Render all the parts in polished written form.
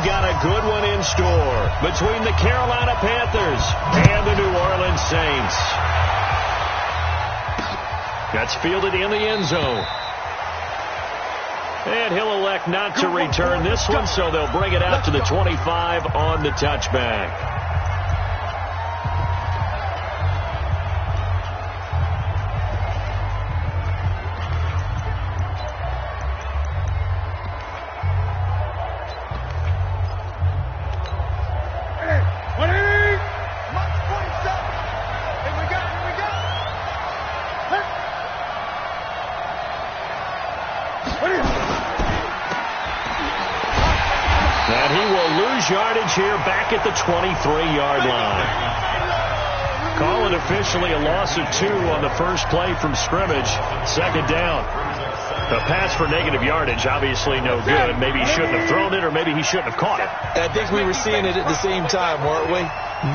we've got a good one in store between the Carolina Panthers and the New Orleans Saints. That's fielded in the end zone. And he'll elect not to return this one, so they'll bring it out to the 25 on the touchback. And he will lose yardage here back at the 23-yard line. Call it officially a loss of 2 on the first play from scrimmage. Second down. The pass for negative yardage, obviously no good. Maybe he shouldn't have thrown it, or maybe he shouldn't have caught it. I think we were seeing it at the same time, weren't we?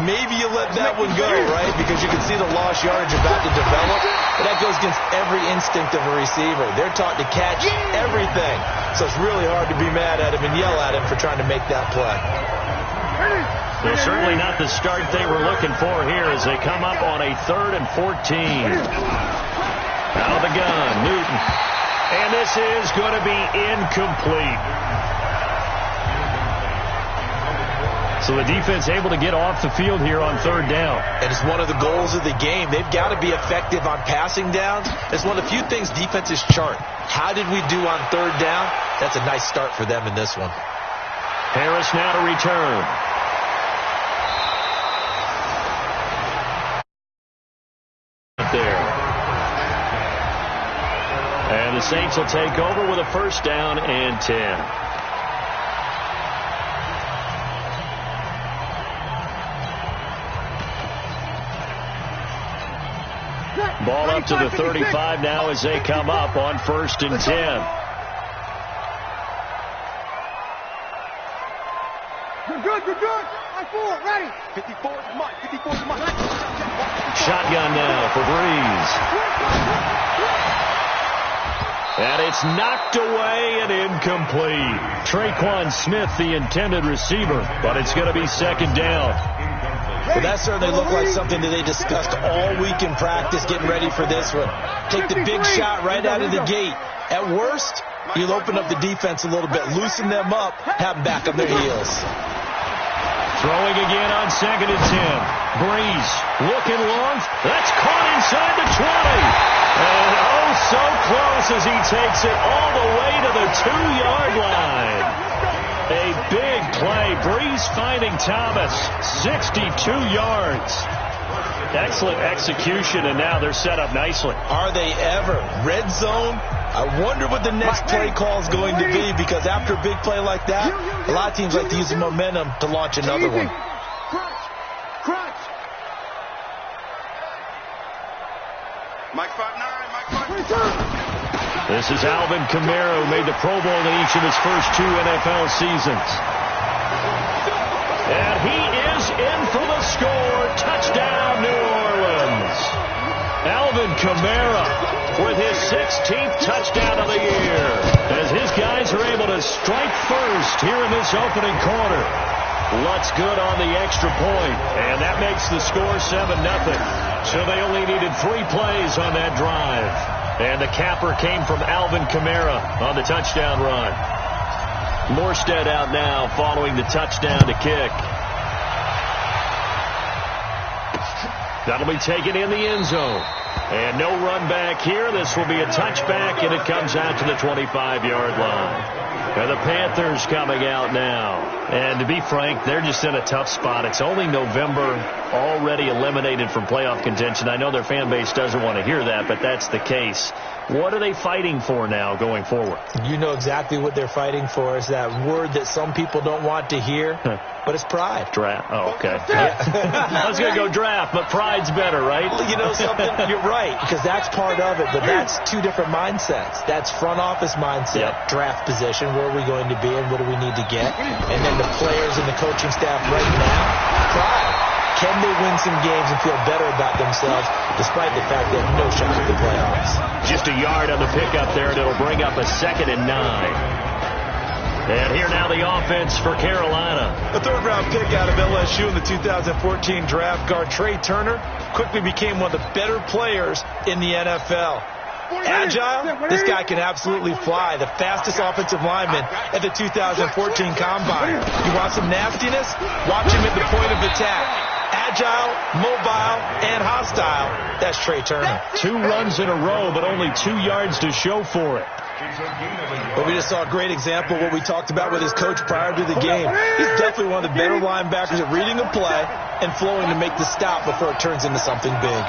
Maybe you let that one go, right? Because you can see the lost yardage about to develop. But that goes against every instinct of a receiver. They're taught to catch everything. So it's really hard to be mad at him and yell at him for trying to make that play. They're certainly not the start they were looking for here as they come up on a 3rd and 14. Out of the gun, Newton. And this is going to be incomplete. So the defense able to get off the field here on 3rd down. And it's one of the goals of the game. They've got to be effective on passing downs. It's one of the few things defenses chart. How did we do on 3rd down? That's a nice start for them in this one. Harris now to return. There. And the Saints will take over with a 1st down and 10. Ball up to the 35 now as they come up on 1st and 10. Good. I-4, ready. 54 is mine. 54 is mine. Shotgun now for Breeze. And it's knocked away and incomplete. Traquan Smith, the intended receiver, but it's going to be 2nd down. Well, that certainly looked like something that they discussed all week in practice getting ready for this one. Take the big shot right out of the gate. At worst, you'll open up the defense a little bit, loosen them up, have them back on their heels. Throwing again on 2nd and 10. Breeze looking long. That's caught inside the 20. And oh, so close as he takes it all the way to the 2-yard line. A big play. Breeze finding Thomas. 62 yards. Excellent execution, and now they're set up nicely. Are they ever? Red zone? I wonder what the next play call is going to be, because after a big play like that, a lot of teams like to use the momentum to launch another one. Crunch. Mike 5'9", This is Alvin Kamara, who made the Pro Bowl in each of his first 2 NFL seasons. And he is in for the score. Touchdown, New Orleans. Alvin Kamara with his 16th touchdown of the year, as his guys are able to strike first here in this opening quarter. Lutz good on the extra point, and that makes the score 7-0. So they only needed 3 plays on that drive. And the capper came from Alvin Kamara on the touchdown run. Morstead out now following the touchdown to kick. That'll be taken in the end zone. And no run back here. This will be a touchback, and it comes out to the 25-yard line. And the Panthers coming out now. And to be frank, they're just in a tough spot. It's only November, already eliminated from playoff contention. I know their fan base doesn't want to hear that, but that's the case. What are they fighting for now going forward? You know exactly what they're fighting for. Is that word that some people don't want to hear, but it's pride. Draft. Oh, okay. I was going to go draft, but pride's better, right? Well, you know something? You're right, because that's part of it, but that's 2 different mindsets. That's front office mindset, draft position, where are we going to be and what do we need to get? And then the players and the coaching staff right now, pride. Can they win some games and feel better about themselves despite the fact they have no shot at the playoffs? Just a yard on the pickup there, and it'll bring up a 2nd and 9. And here now the offense for Carolina. A third-round pick out of LSU in the 2014 draft, guard Trey Turner quickly became one of the better players in the NFL. Agile, this guy can absolutely fly. The fastest offensive lineman at the 2014 Combine. You want some nastiness? Watch him at the point of attack. Agile, mobile, and hostile. That's Trey Turner. 2 runs in a row, but only 2 yards to show for it. But we just saw a great example of what we talked about with his coach prior to the game. He's definitely one of the better linebackers at reading a play and flowing to make the stop before it turns into something big.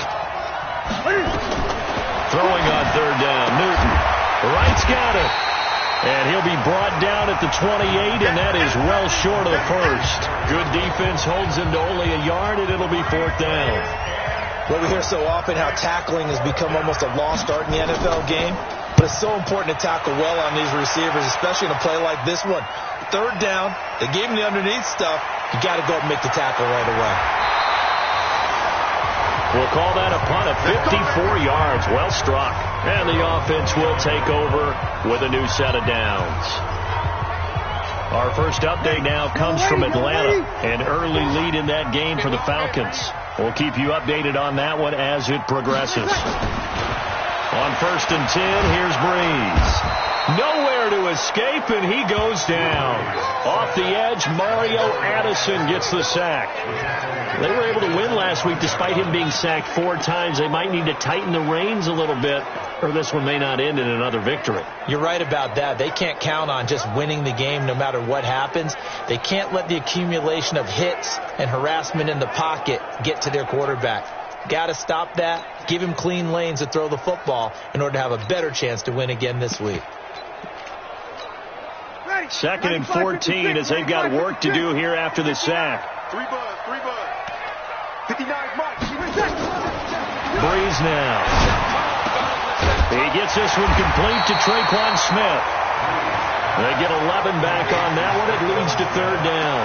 Throwing on third down, Newton. Wright's got it. And he'll be brought down at the 28, and that is well short of the first. Good defense holds him to only a yard, and it'll be 4th down. Well, we hear so often how tackling has become almost a lost art in the NFL game, but it's so important to tackle well on these receivers, especially in a play like this one. 3rd down, they gave him the underneath stuff. You got to go and make the tackle right away. We'll call that a punt of 54 yards. Well struck. And the offense will take over with a new set of downs. Our first update now comes from Atlanta. An early lead in that game for the Falcons. We'll keep you updated on that one as it progresses. On 1st and 10, here's Breeze. Nowhere to escape, and he goes down. Off the edge, Mario Addison gets the sack. They were able to win last week despite him being sacked 4 times. They might need to tighten the reins a little bit, or this one may not end in another victory. You're right about that. They can't count on just winning the game no matter what happens. They can't let the accumulation of hits and harassment in the pocket get to their quarterback. Got to stop that, give him clean lanes to throw the football in order to have a better chance to win again this week. 2nd and 14 as they've got work to do here after the sack. 3 buzz. 59 Mike. Breeze now. He gets this one complete to Traquan Smith. They get 11 back on that one. It leads to 3rd down.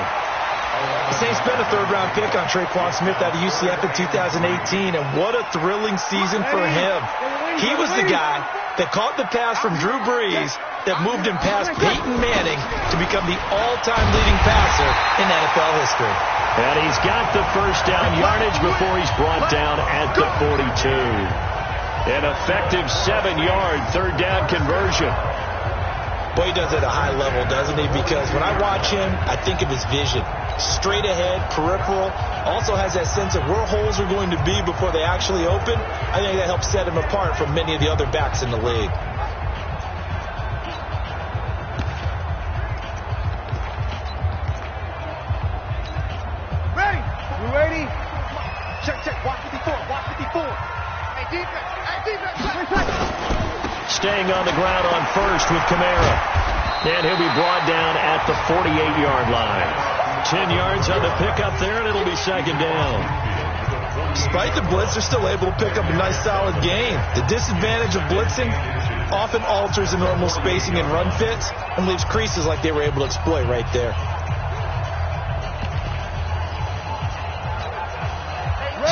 The Saints spent a 3rd-round pick on Traquan Smith out of UCF in 2018, and what a thrilling season for him. He was the guy that caught the pass from Drew Brees that moved him past Peyton Manning to become the all-time leading passer in NFL history. And he's got the 1st down yardage before he's brought down at the 42. An effective 7-yard 3rd down conversion. Boy, he does it at a high level, doesn't he? Because when I watch him, I think of his vision. Straight ahead, peripheral. Also has that sense of where holes are going to be before they actually open. I think that helps set him apart from many of the other backs in the league. Ready? You ready? Check. Watch 54. Hey, defense. Staying on the ground on 1st with Kamara. And he'll be brought down at the 48-yard line. 10 yards on the pickup there, and it'll be 2nd down. Despite the blitz, they're still able to pick up a nice, solid gain. The disadvantage of blitzing often alters the normal spacing and run fits and leaves creases like they were able to exploit right there.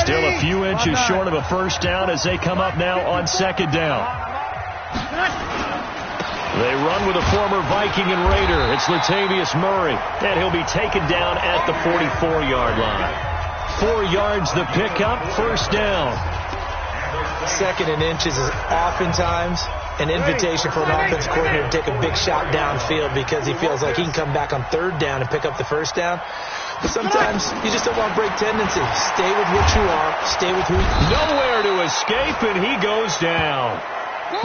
Still a few inches short of a 1st down as they come up now on 2nd down. They run with a former Viking and Raider. It's Latavius Murray, and he'll be taken down at the 44-yard line. 4 yards the pickup, 1st down. 2nd and inches is oftentimes an invitation for an offense coordinator to take a big shot downfield because he feels like he can come back on 3rd down and pick up the 1st down. But sometimes you just don't want to break tendency. Stay with what you are. Stay with who you are. Nowhere to escape, and he goes down.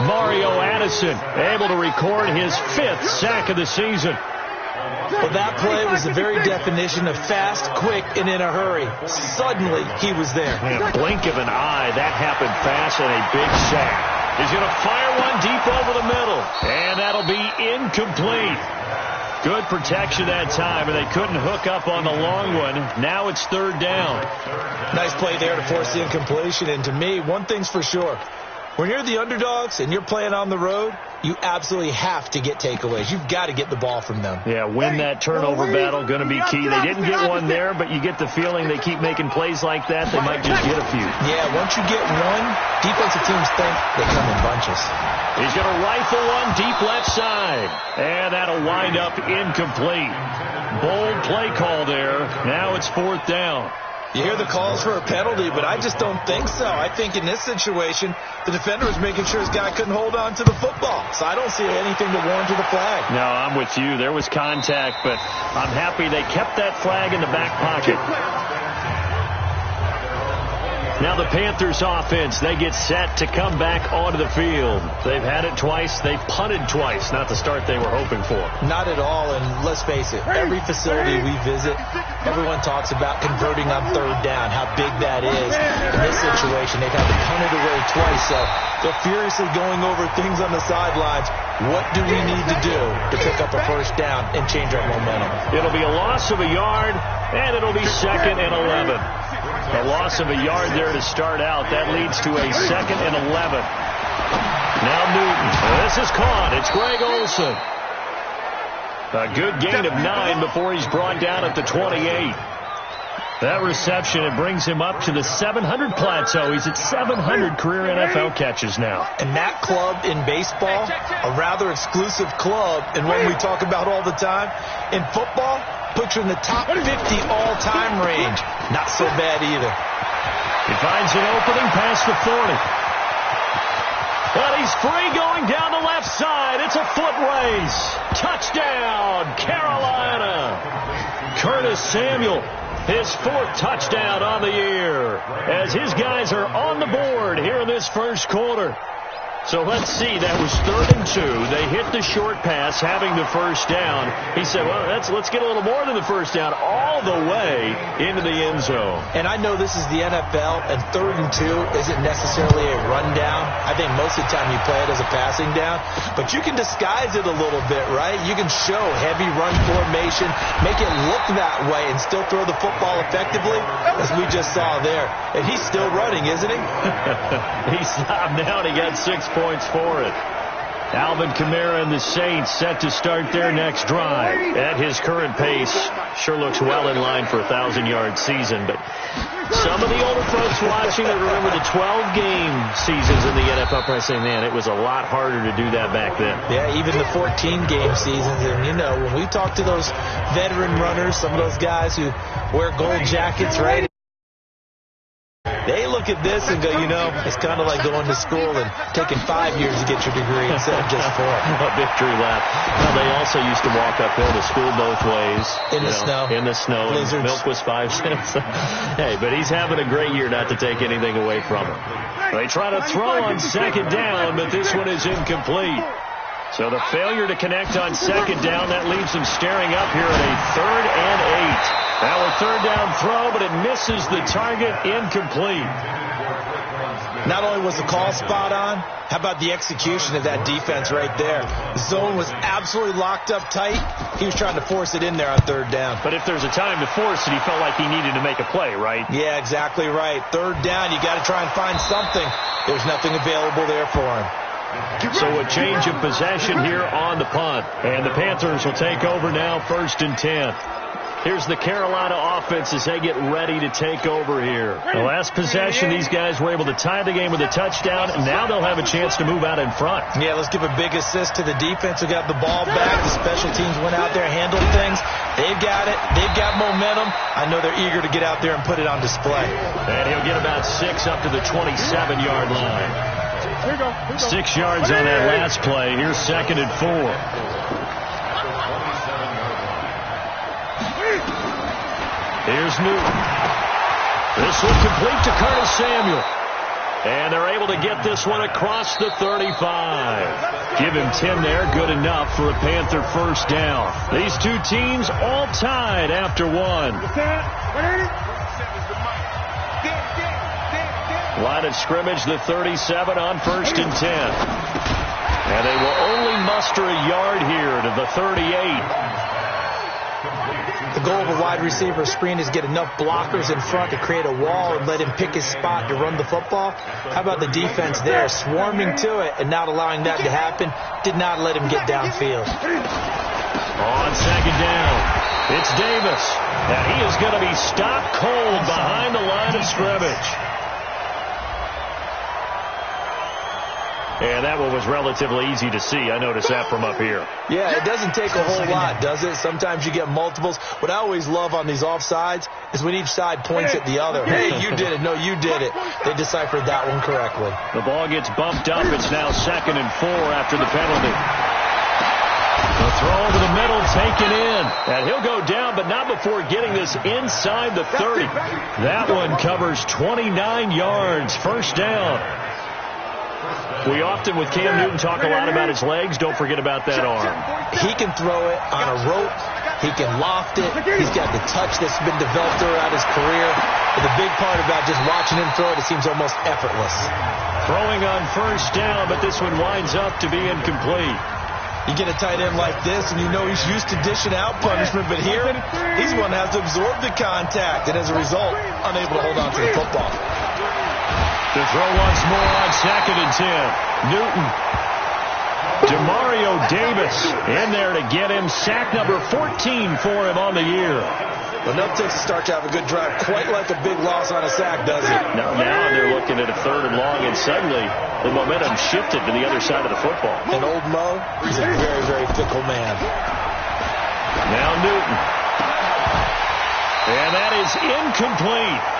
Mario Addison able to record his 5th sack of the season. Well, that play was the very definition of fast, quick, and in a hurry. Suddenly, he was there. In a blink of an eye, that happened fast and a big sack. He's going to fire one deep over the middle, and that'll be incomplete. Good protection that time, and they couldn't hook up on the long one. Now it's 3rd down. Nice play there to force the incompletion, and to me, one thing's for sure. When you're the underdogs and you're playing on the road, you absolutely have to get takeaways. You've got to get the ball from them. Yeah, win that turnover battle, going to be key. They didn't get one there, but you get the feeling they keep making plays like that, they might just get a few. Yeah, once you get one, defensive teams think they come in bunches. He's going to rifle one deep left side. And that'll wind up incomplete. Bold play call there. Now it's 4th down. You hear the calls for a penalty, but I just don't think so. I think in this situation, the defender was making sure his guy couldn't hold on to the football. So I don't see anything to warrant the flag. No, I'm with you. There was contact, but I'm happy they kept that flag in the back pocket. Now the Panthers offense, they get set to come back onto the field. They've had it twice. They've punted twice. Not the start they were hoping for. Not at all, and let's face it, every facility we visit, everyone talks about converting on 3rd down, how big that is. In this situation, they've had to punt it away twice, so they're furiously going over things on the sidelines. What do we need to do to pick up a 1st down and change our momentum? It'll be a loss of a yard, and it'll be 2nd and 11. A loss of a yard there to start out. That leads to a 2nd and 11. Now Newton. This is caught. It's Greg Olsen. A good gain of 9 before he's brought down at the 28. That reception, it brings him up to the 700 plateau. He's at 700 career NFL catches now. And that club in baseball, a rather exclusive club, and one we talk about all the time. In football, puts you in the top 50 all-time range. Not so bad either. He finds an opening past the 40. But he's free going down the left side. It's a foot race. Touchdown, Carolina. Curtis Samuel, his 4th touchdown on the year, as his guys are on the board here in this 1st quarter. So let's see, that was 3rd and 2. They hit the short pass, having the 1st down. He said, well, let's get a little more than the 1st down, all the way into the end zone. And I know this is the NFL, and 3rd and 2 isn't necessarily a rundown. I think most of the time you play it as a passing down. But you can disguise it a little bit, right? You can show heavy run formation, make it look that way, and still throw the football effectively, as we just saw there. And he's still running, isn't he? He stopped now, and he got 6 points for it. Alvin Kamara and the Saints set to start their next drive. At his current pace, sure looks well in line for a 1,000-yard season. But some of the older folks watching that remember the 12-game seasons in the NFL probably saying, man, it was a lot harder to do that back then. Yeah, even the 14-game seasons. And, you know, when we talk to those veteran runners, some of those guys who wear gold jackets, right? They look at this and go, you know, it's kind of like going to school and taking 5 years to get your degree instead of just 4. A victory lap. Well, they also used to walk uphill to school both ways. In the snow. In the snow. And milk was 5 cents. Hey, but he's having a great year, not to take anything away from him. They try to throw on 2nd down, but this one is incomplete. So the failure to connect on 2nd down, that leaves them staring up here at a 3rd and 8. Now a 3rd down throw, but it misses the target, incomplete. Not only was the call spot on, how about the execution of that defense right there? The zone was absolutely locked up tight. He was trying to force it in there on 3rd down. But if there's a time to force it, he felt like he needed to make a play, right? Yeah, exactly right. 3rd down, you got to try and find something. There's nothing available there for him. So a change of possession here on the punt. And the Panthers will take over now, 1st and 10. Here's the Carolina offense as they get ready to take over here. The last possession, these guys were able to tie the game with a touchdown, and now they'll have a chance to move out in front. Yeah, let's give a big assist to the defense who got the ball back. The special teams went out there, handled things. They've got it. They've got momentum. I know they're eager to get out there and put it on display. And he'll get about 6 up to the 27-yard line. 6 yards on that last play. Here's 2nd and 4. Here's Newton. This one complete to Curtis Samuel. And they're able to get this one across the 35. Give him 10 there. Good enough for a Panther 1st down. These two teams all tied after 1. Line of scrimmage, the 37 on 1st and 10. And they will only muster a yard here to the 38. The goal of a wide receiver screen is get enough blockers in front to create a wall and let him pick his spot to run the football. How about the defense there, swarming to it and not allowing that to happen? Did not let him get downfield. On second down, it's Davis, and he is going to be stopped cold behind the line of scrimmage. And that one was relatively easy to see. I noticed that from up here. Yeah, it doesn't take a whole lot, does it? Sometimes you get multiples. What I always love on these offsides is when each side points at the other. Hey, you did it. No, you did it. They deciphered that one correctly. The ball gets bumped up. It's now 2nd and 4 after the penalty. The throw over the middle, taken in. And he'll go down, but not before getting this inside the 30. That one covers 29 yards. First down. We often, with Cam Newton, talk a lot about his legs. Don't forget about that arm. He can throw it on a rope. He can loft it. He's got the touch that's been developed throughout his career. But the big part about just watching him throw it, it seems almost effortless. Throwing on first down, but this one winds up to be incomplete. You get a tight end like this, and you know he's used to dishing out punishment, but here, he's the one that has to absorb the contact, and as a result, unable to hold on to the football. To throw once more on 2nd and 10. Newton. Demario Davis in there to get him. Sack number 14 for him on the year. Enough takes to start to have a good drive. Quite like a big loss on a sack, does it? Now they're looking at a 3rd and long, and suddenly the momentum shifted to the other side of the football. And old Mo, he's a very, very fickle man. Now Newton. And that is incomplete.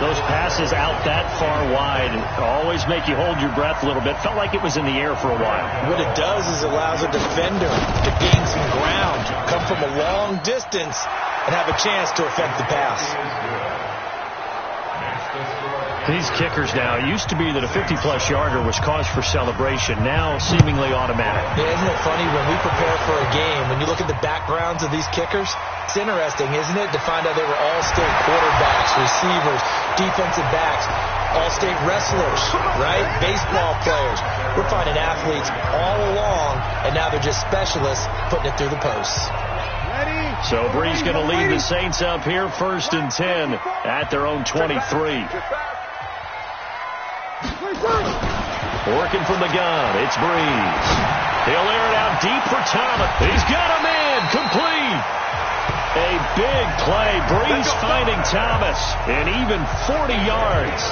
Those passes out that far wide always make you hold your breath a little bit. Felt like it was in the air for a while. What it does is allows a defender to gain some ground, come from a long distance, and have a chance to affect the pass. These kickers now, it used to be that a 50-plus yarder was cause for celebration. Now seemingly automatic. Yeah, isn't it funny when we prepare for a game, when you look at the backgrounds of these kickers, it's interesting, isn't it, to find out they were all-state quarterbacks, receivers, defensive backs, all-state wrestlers, right? Baseball players. We're finding athletes all along, and now they're just specialists putting it through the posts. So Bree's going to lead the Saints up here, 1st and 10 at their own 23. Working from the gun, it's Breeze. He'll air it out deep for Thomas. He's got a man, complete. A big play. Breeze finding Thomas, and even 40 yards.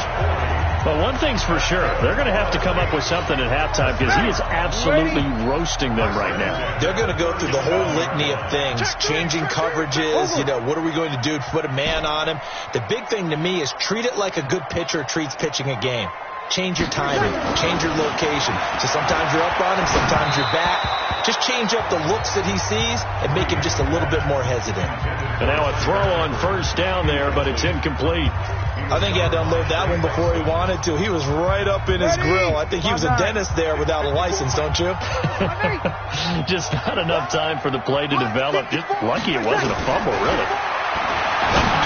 But one thing's for sure, they're going to have to come up with something at halftime because he is absolutely roasting them right now. They're going to go through the whole litany of things, changing coverages, what are we going to do to put a man on him? The big thing to me is treat it like a good pitcher treats pitching a game. Change your timing, change your location. So sometimes you're up on him, sometimes you're back. Just change up the looks that he sees and make him just a little bit more hesitant. And now a throw on first down there, but it's incomplete. I think he had to unload that one before he wanted to. He was right up in his grill. I think he was a dentist there without a license, don't you? Just not enough time for the play to develop. Just lucky it wasn't a fumble, really.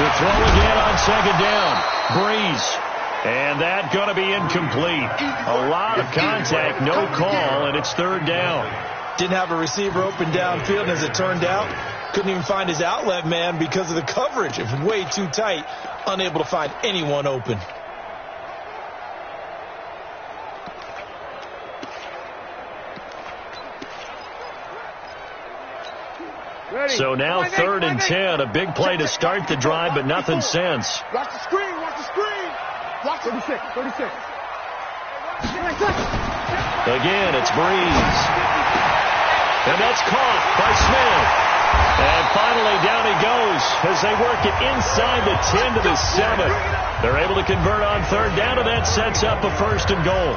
To throw again on second down. Breeze. And that going to be incomplete. A lot of contact, no call, and it's 3rd down. Didn't have a receiver open downfield, and as it turned out, couldn't even find his outlet man because of the coverage. It was way too tight, unable to find anyone open. So now 3rd and 10, a big play to start the drive, but nothing since. Watch the screen, watch the screen. Watch 36, 36. Again, it's Breeze. And that's caught by Smith. And finally, down he goes as they work it inside the 10 to the 7. They're able to convert on 3rd down, and that sets up a 1st and goal.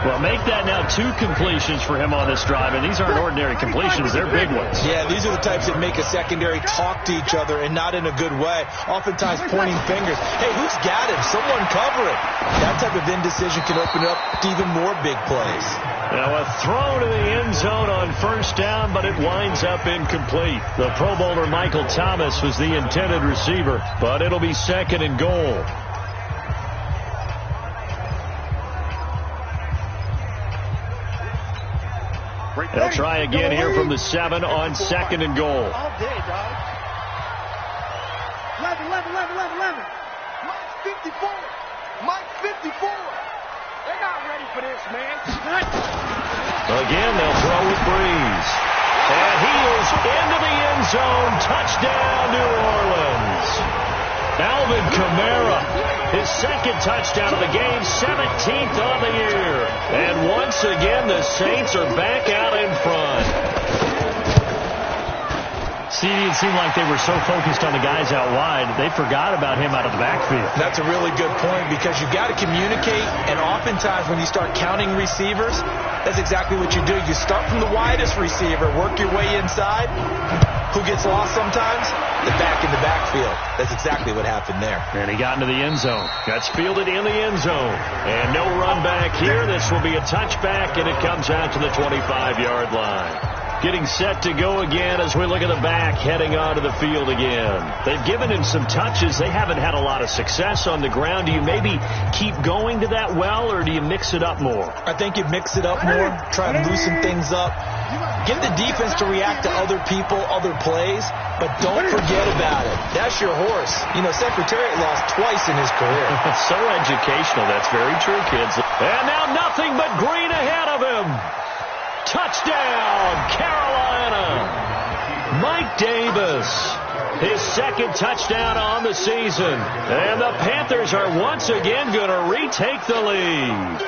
Well, make that now 2 completions for him on this drive, and these aren't ordinary completions. They're big ones. Yeah, these are the types that make a secondary talk to each other and not in a good way. Oftentimes pointing fingers. Hey, who's got him? Someone cover it. That type of indecision can open up to even more big plays. Now a throw to the end zone on 1st down, but it winds up incomplete. The Pro Bowler Michael Thomas was the intended receiver, but it'll be 2nd and goal. They'll try again here from the 7 on 2nd and goal. All day, dog. 11. Mike 54. Mike 54. They're not ready for this, man. Again, they'll throw with Breeze. And he is into the end zone. Touchdown, New Orleans. Alvin Kamara, his 2nd touchdown of the game, 17th on the year. And once again, the Saints are back out in front. See, it seemed like they were so focused on the guys out wide, they forgot about him out of the backfield. That's a really good point because you've got to communicate, and oftentimes when you start counting receivers, that's exactly what you do. You start from the widest receiver, work your way inside. Who gets lost sometimes? The back in the backfield. That's exactly what happened there. And he got into the end zone. That's fielded in the end zone. And no run back here. This will be a touchback, and it comes out to the 25-yard line. Getting set to go again as we look at the back heading onto the field again. They've given him some touches. They haven't had a lot of success on the ground. Do you maybe keep going to that well, or do you mix it up more? I think you mix it up more, try to loosen things up. Give the defense to react to other people, other plays, but don't forget about it. That's your horse. You know, Secretariat lost twice in his career. So educational. That's very true, kids. And now nothing but green ahead of him. Touchdown, Carolina. Mike Davis, his 2nd touchdown on the season. And the Panthers are once again going to retake the lead.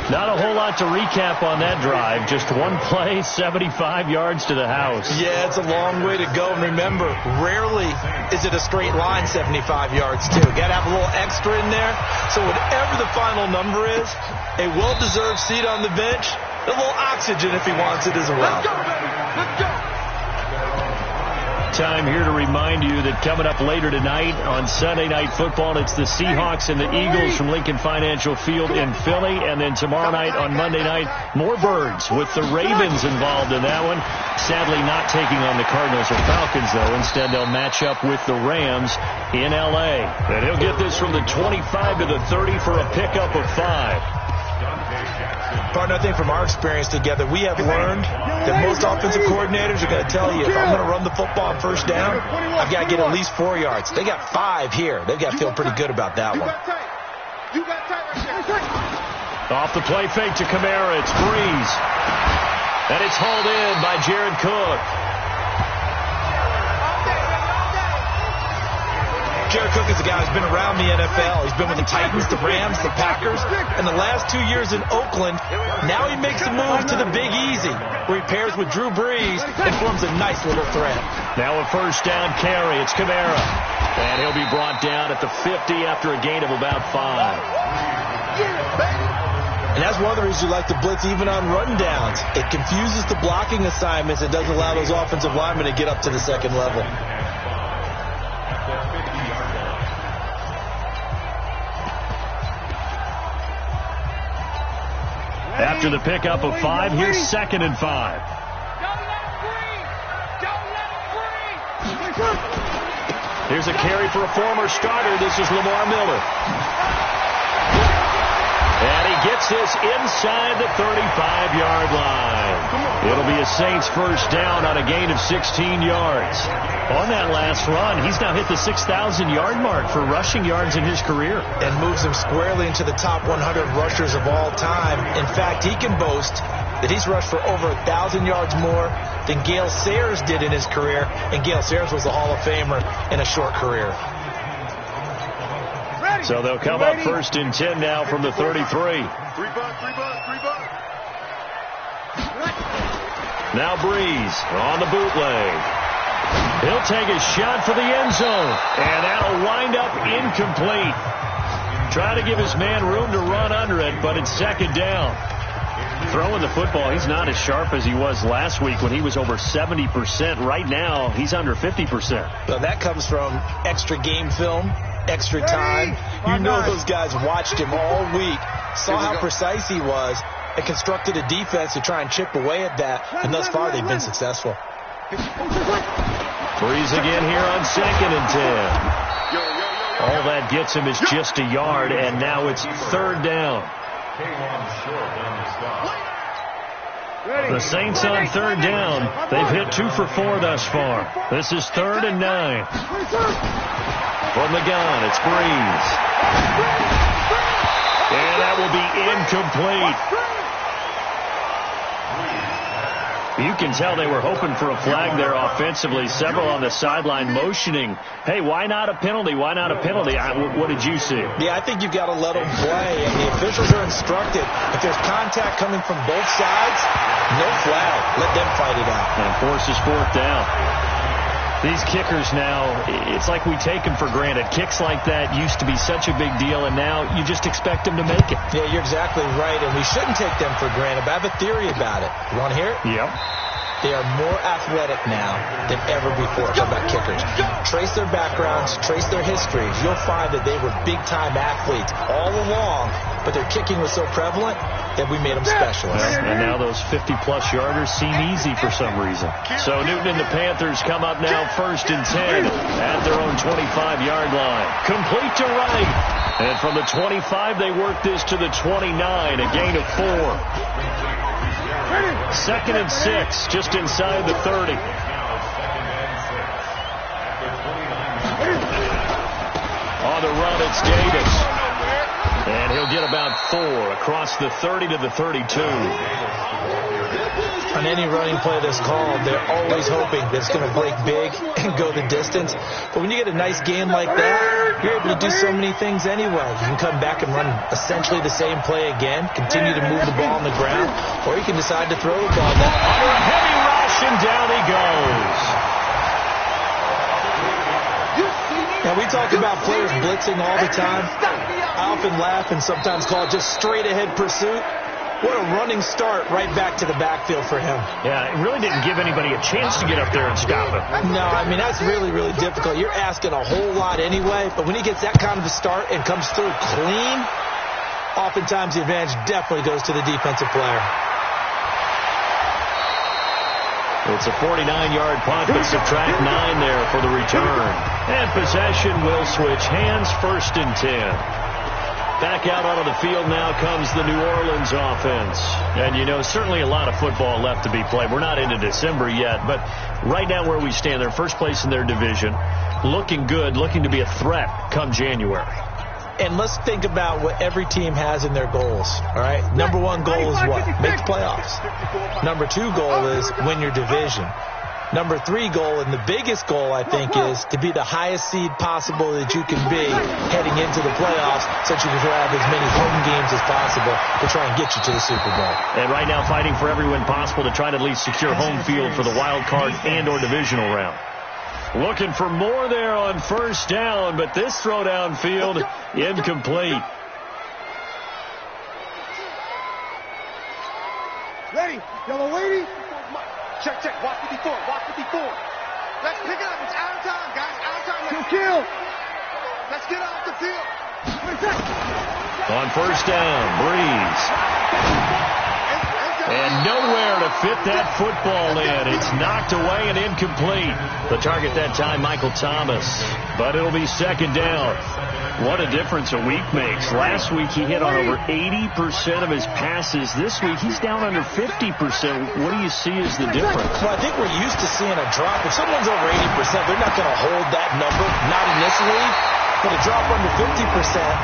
Not a whole lot to recap on that drive. Just one play, 75 yards to the house. Yeah, it's a long way to go. And remember, rarely is it a straight line 75 yards, too. Got to have a little extra in there. So whatever the final number is, a well-deserved seat on the bench, a little oxygen if he wants it as well. Let's go, baby. Let's go. Time here to remind you that coming up later tonight on Sunday Night Football, it's the Seahawks and the Eagles from Lincoln Financial Field in Philly. And then tomorrow night on Monday night, more Birds with the Ravens involved in that one. Sadly not taking on the Cardinals or Falcons, though. Instead, they'll match up with the Rams in L.A. And he'll get this from the 25 to the 30 for a pickup of 5. Partner, I think from our experience together, we have learned that most offensive coordinators are going to tell you, if I'm going to run the football on first down, I've got to get at least 4 yards. They got 5 here. They've got to feel pretty good about that one. You got tight right there. Off the play fake to Kamara, it's Breeze. And it's hauled in by Jared Cook. Jared Cook is a guy who's been around the NFL. He's been with the Titans, the Rams, the Packers, and the last 2 years in Oakland. Now he makes a move to the Big Easy, where he pairs with Drew Brees and forms a nice little threat. Now a first down carry. It's Kamara. And he'll be brought down at the 50 after a gain of about 5. And that's one of the reasons you like to blitz even on run downs. It confuses the blocking assignments. It doesn't allow those offensive linemen to get up to the second level. After the pickup of 5, here's 2nd and 5. Don't let him breathe. Don't let him breathe. Here's a carry for a former starter. This is Lamar Miller. And he gets this inside the 35-yard line. It'll be a Saints first down on a gain of 16 yards. On that last run, he's now hit the 6,000-yard mark for rushing yards in his career. And moves him squarely into the top 100 rushers of all time. In fact, he can boast that he's rushed for over 1,000 yards more than Gale Sayers did in his career. And Gale Sayers was a Hall of Famer in a short career. So they'll come up first and 10 now from the 33. 3 bucks. Now Breeze on the bootleg. He'll take a shot for the end zone. And that'll wind up incomplete. Trying to give his man room to run under it, but it's 2nd down. Throwing the football, he's not as sharp as he was last week when he was over 70%. Right now, he's under 50%. Well, that comes from extra game film, extra time. You know those guys watched him all week, saw how precise he was, and constructed a defense to try and chip away at that. And thus far, they've been successful. Breeze again here on 2nd and 10. All that gets him is just a yard, and now it's 3rd down. The Saints on third down. They've hit 2 for 4 thus far. This is 3rd and 9. From the gun, it's Breeze. And that will be incomplete. You can tell they were hoping for a flag there offensively. Several on the sideline motioning, hey, why not a penalty? Why not a penalty? What did you see? Yeah, I think you've got to let them play. And the officials are instructed, if there's contact coming from both sides, no flag. Let them fight it out. And forces 4th down. These kickers now, it's like we take them for granted. Kicks like that used to be such a big deal, and now you just expect them to make it. Yeah, you're exactly right, and we shouldn't take them for granted. But I have a theory about it. You want to hear it? Yep. They are more athletic now than ever before. Talk about kickers. Trace their backgrounds, trace their histories. You'll find that they were big-time athletes all along, but their kicking was so prevalent that we made them specialists. And now those 50-plus yarders seem easy for some reason. So Newton and the Panthers come up now 1st and 10 at their own 25-yard line. Complete to right. And from the 25, they work this to the 29, a gain of 4. 2nd and 6, just inside the 30. On the run, it's Davis. And he'll get about 4 across the 30 to the 32. On any running play that's called, they're always hoping that it's going to break big and go the distance. But when you get a nice game like that, you're able to do so many things anyway. You can come back and run essentially the same play again, continue to move the ball on the ground, or you can decide to throw the ball down. Under a heavy rush, and down he goes. Now, we talk about players blitzing all the time. I often laugh and sometimes call it just straight-ahead pursuit. What a running start right back to the backfield for him. Yeah, it really didn't give anybody a chance to get up there and stop him. No, I mean, that's really, really difficult. You're asking a whole lot anyway, but when he gets that kind of a start and comes through clean, oftentimes the advantage definitely goes to the defensive player. It's a 49-yard punt, but subtract 9 there for the return. And possession will switch hands, 1st and 10. Back out onto the field now comes the New Orleans offense. And, you know, certainly a lot of football left to be played. We're not into December yet, but right now where we stand, they're first place in their division, looking good, looking to be a threat come January. And let's think about what every team has in their goals, all right? Number 1 goal is what? Make the playoffs. Number 2 goal is win your division. Number 3 goal, and the biggest goal, I think, is to be the highest seed possible that you can be heading into the playoffs so that you can have as many home games as possible to try and get you to the Super Bowl. And right now fighting for every win possible to try to at least secure home field for the wild card and or divisional round. Looking for more there on 1st down, but this throw downfield incomplete. Ready, yellow lady. Check, check. Watch 54. Watch 54. Let's pick it up. It's out of time, guys. Out of time. Kill. Let's get off the field. On 1st down, Breeze. And nowhere to fit that football in. It's knocked away and incomplete. The target that time, Michael Thomas. But it'll be 2nd down. What a difference a week makes. Last week he hit on over 80% of his passes. This week he's down under 50%. What do you see as the difference? Well, I think we're used to seeing a drop. If someone's over 80%, they're not going to hold that number, not in this league. But a drop under 50%,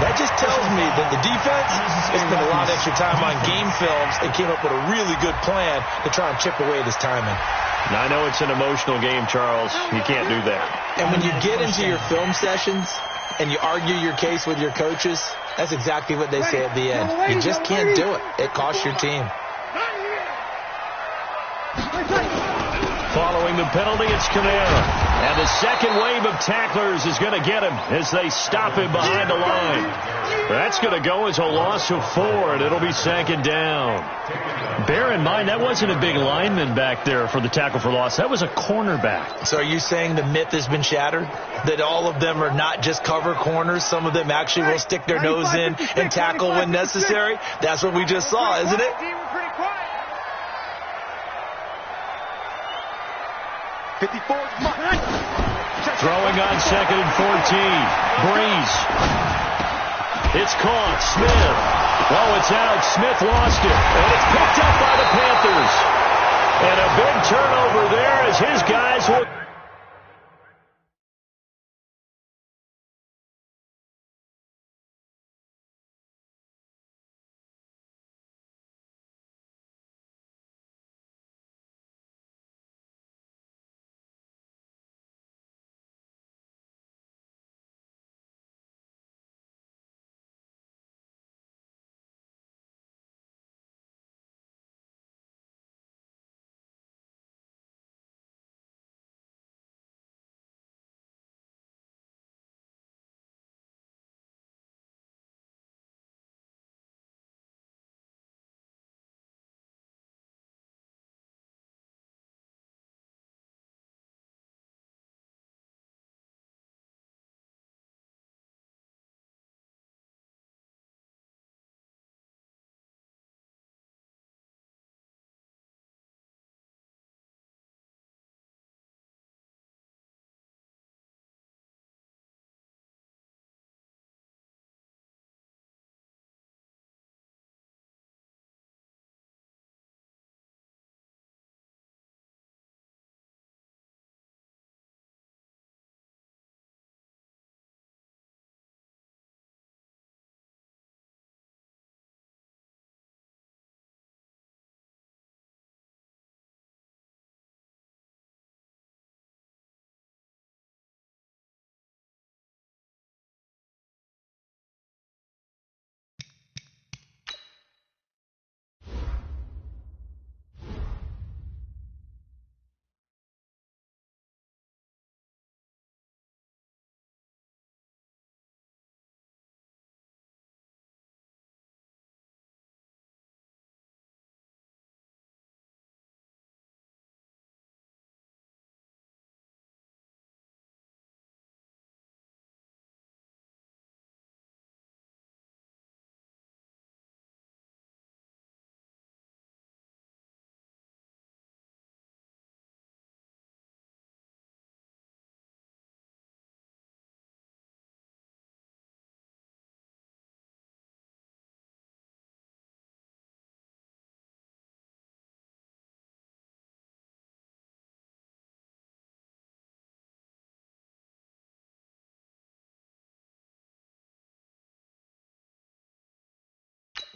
that just tells me that the defense has spent a lot of extra time on game films and came up with a really good plan to try and chip away at his timing. Now, I know it's an emotional game, Charles. You can't do that. And when you get into your film sessions and you argue your case with your coaches, that's exactly what they say at the end. You just can't do it. It costs your team. Following the penalty, it's Kamara. And the second wave of tacklers is going to get him as they stop him behind the line. That's going to go as a loss of 4, and it'll be 2nd down. Bear in mind, that wasn't a big lineman back there for the tackle for loss. That was a cornerback. So are you saying the myth has been shattered? That all of them are not just cover corners? Some of them actually will stick their nose in and tackle when necessary? That's what we just saw, isn't it? 54. Throwing on 2nd and 14. Breeze. It's caught. Smith. Oh, it's out. Smith lost it. And it's picked up by the Panthers. And a big turnover there as his guys will...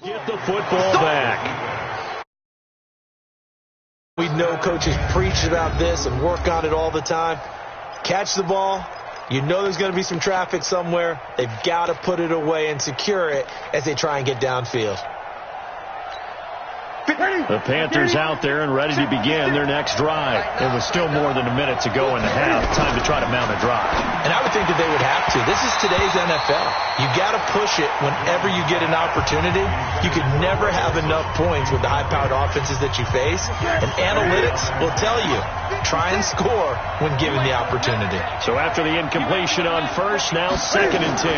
Get the football back. We know coaches preach about this and work on it all the time. Catch the ball. You know there's going to be some traffic somewhere. They've got to put it away and secure it as they try and get downfield. The Panthers out there and ready to begin their next drive. It was still more than a minute to go in the half. Time to try to mount a drive. And I would think that they would have to. This is today's NFL. You got to push it whenever you get an opportunity. You can never have enough points with the high-powered offenses that you face. And analytics will tell you, try and score when given the opportunity. So after the incompletion on first, now 2nd and 10.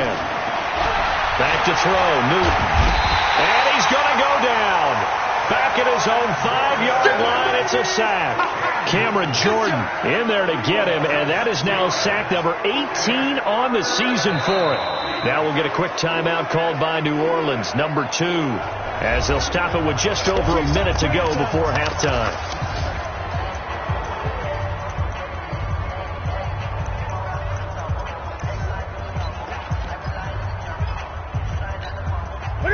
Back to throw, Newton. And he's going to go down. Back at his own 5-yard line, it's a sack. Cameron Jordan in there to get him, and that is now sack number 18 on the season for him. Now we'll get a quick timeout called by New Orleans, number 2, as they'll stop it with just over a minute to go before halftime.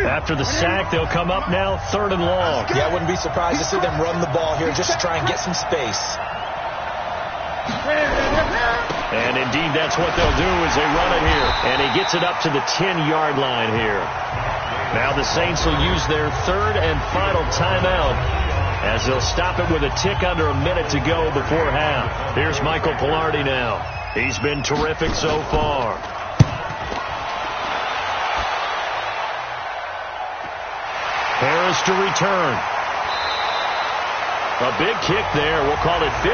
After the sack, they'll come up now 3rd and long. Yeah, I wouldn't be surprised to see them run the ball here just to try and get some space. And indeed, that's what they'll do as they run it here. And he gets it up to the 10-yard line here. Now the Saints will use their 3rd and final timeout as they'll stop it with a tick under a minute to go before half. Here's Michael Pilardi now. He's been terrific so far. Harris to return. A big kick there. We'll call it 56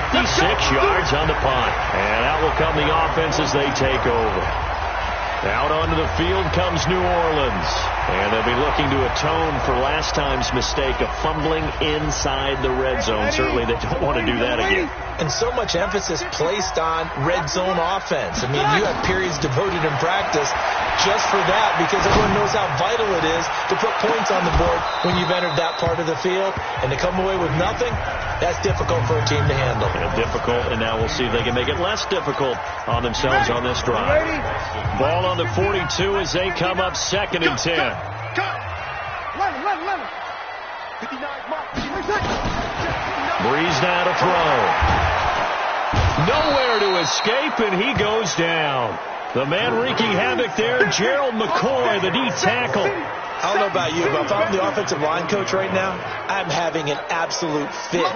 yards on the punt. And out will come the offense as they take over. Out onto the field comes New Orleans. And they'll be looking to atone for last time's mistake of fumbling inside the red zone. Certainly they don't want to do that again. And so much emphasis placed on red zone offense. I mean, you have periods devoted in practice just for that because everyone knows how vital it is to put points on the board when you've entered that part of the field. And to come away with nothing, that's difficult for a team to handle. Yeah, difficult, and now we'll see if they can make it less difficult on themselves on this drive. Ball on the 42 as they come up 2nd and 10. Breeze now to throw. Nowhere to escape, and he goes down. The man wreaking havoc there, Gerald McCoy, the D tackle. I don't know about you, but if I'm the offensive line coach right now, I'm having an absolute fit.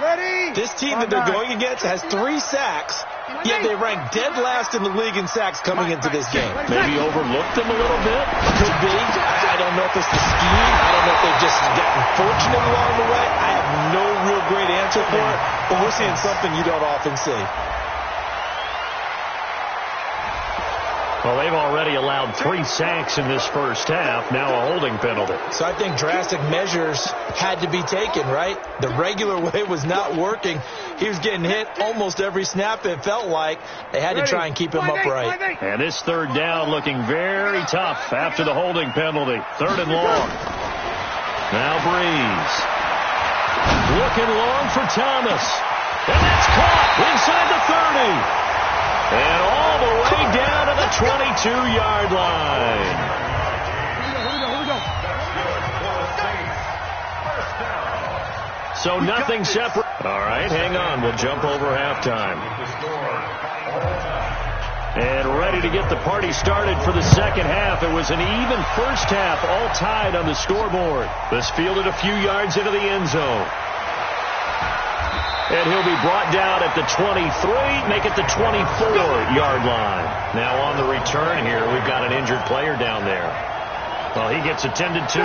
This team that they're going against has 3 sacks, yet they rank dead last in the league in sacks coming into this game. Maybe overlooked them a little bit? Could be. I don't know if it's the scheme. I don't know if they've just gotten fortunate along the way. I have no real great answer for it, but we're seeing something you don't often see. Well, they've already allowed 3 sacks in this first half, now a holding penalty. So I think drastic measures had to be taken, right? The regular way was not working. He was getting hit almost every snap, it felt like. They had to try and keep him upright. And this 3rd down looking very tough after the holding penalty. 3rd and long. Now Breeze. Looking long for Thomas. And that's caught inside the 30. And all the way down to the 22-yard line. So nothing separate. All right, hang on. We'll jump over halftime. And ready to get the party started for the second half. It was an even first half, all tied on the scoreboard. This fielded a few yards into the end zone. And he'll be brought down at the 23, make it the 24-yard line. Now on the return here, we've got an injured player down there. Well, he gets attended to.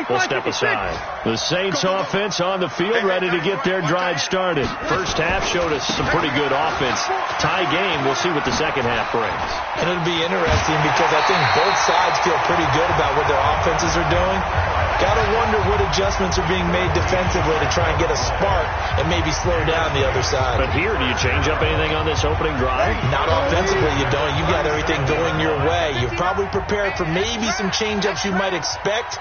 We'll step aside. The Saints offense on the field, ready to get their drive started. First half showed us some pretty good offense. Tie game, we'll see what the second half brings. And it'll be interesting because I think both sides feel pretty good about what their offenses are doing. Got to wonder what adjustments are being made defensively to try and get a spark and maybe slow down the other side. But here, do you change up anything on this opening drive? Not offensively, you don't. You got everything going your way. You're probably prepared for maybe some change-ups you might expect.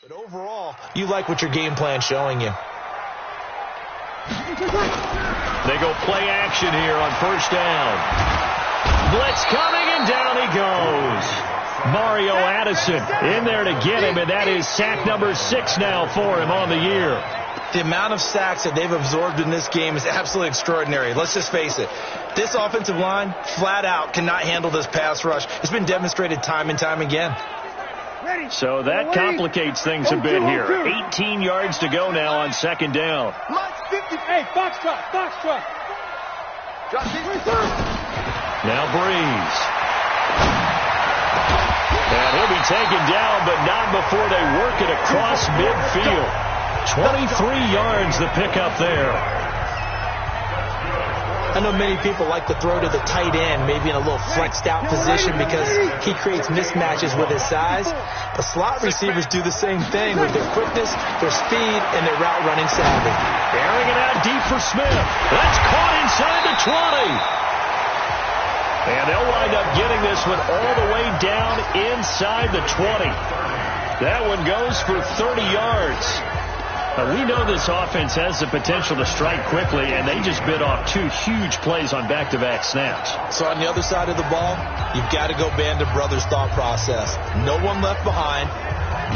But overall, you like what your game plan's showing you. They go play action here on first down. Blitz coming, and down he goes. Mario Addison in there to get him, and that is sack number 6 now for him on the year. The amount of sacks that they've absorbed in this game is absolutely extraordinary. Let's just face it. This offensive line, flat out, cannot handle this pass rush. It's been demonstrated time and time again. So that complicates things a bit here. 18 yards to go now on second down. Hey, box truck. Now Breeze. And he'll be taken down, but not before they work it across midfield. 23 yards the pickup there. I know many people like to throw to the tight end, maybe in a little flexed out position because he creates mismatches with his size. But slot receivers do the same thing with their quickness, their speed, and their route running savvy. Airing it out deep for Smith. That's caught inside the 20. And they'll wind up getting this one all the way down inside the 20. That one goes for 30 yards. We know this offense has the potential to strike quickly, and they just bit off 2 huge plays on back-to-back snaps. So on the other side of the ball, you've got to go Band of Brothers thought process. No one left behind,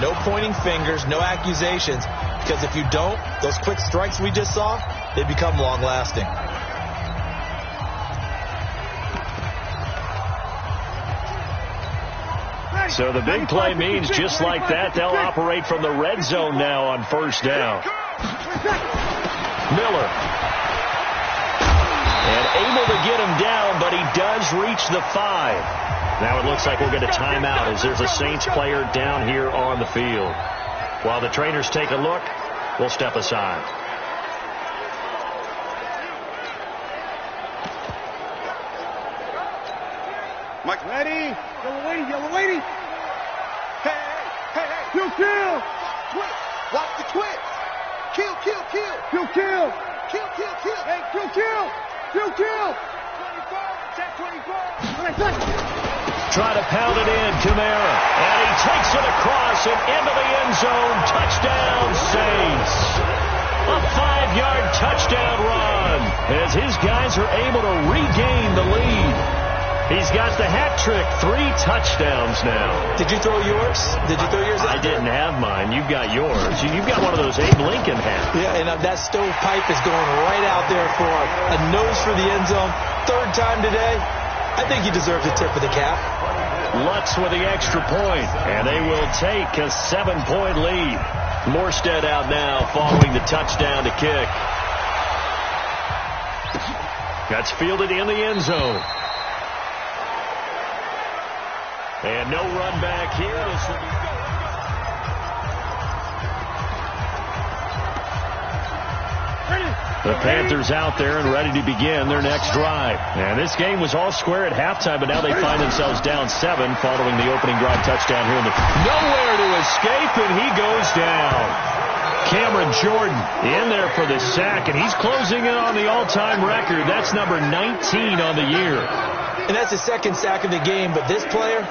no pointing fingers, no accusations, because if you don't, those quick strikes we just saw, they become long-lasting. So the big play means just like that, they'll operate from the red zone now on first down. Miller. And able to get him down, but he does reach the 5. Now it looks like we'll get a timeout as there's a Saints player down here on the field. While the trainers take a look, we'll step aside. Mike, ready? Yellow lady. Hey. Kill. Twist. Watch the twist. Kill. Kill. Hey, kill. 24. Check 24. Try to pound it in, Kamara. And he takes it across and into the end zone. Touchdown, Saints. A 5-yard touchdown run as his guys are able to regain the lead. He's got the hat trick, 3 touchdowns now. Did you throw yours? I didn't have mine. You've got yours. You've got one of those Abe Lincoln hats. Yeah, and that stovepipe is going right out there for a nose for the end zone. 3rd time today. I think he deserves a tip of the cap. Lutz with the extra point, and they will take a 7-point lead. Morstead out now following the touchdown to kick. That's fielded in the end zone. And no run back here. This will be... The Panthers out there and ready to begin their next drive. And this game was all square at halftime, but now they find themselves down 7 following the opening drive touchdown here in the... Nowhere to escape, and he goes down. Cameron Jordan in there for the sack, and he's closing in on the all-time record. That's number 19 on the year. And that's the 2nd sack of the game, but this player...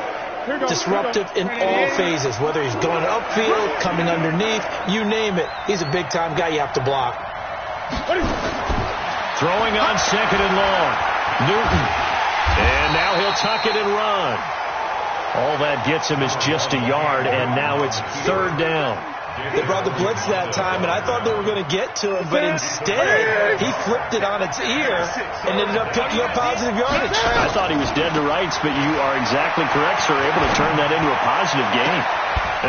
disruptive in all phases, whether he's going upfield, coming underneath, you name it. He's a big-time guy you have to block. Throwing on 2nd and long. Newton. And now he'll tuck it and run. All that gets him is just a yard, and now it's 3rd down. They brought the blitz that time, and I thought they were going to get to him, but instead, he flipped it on its ear and ended up picking up positive yardage. I thought he was dead to rights, but you are exactly correct, sir. Able to turn that into a positive gain.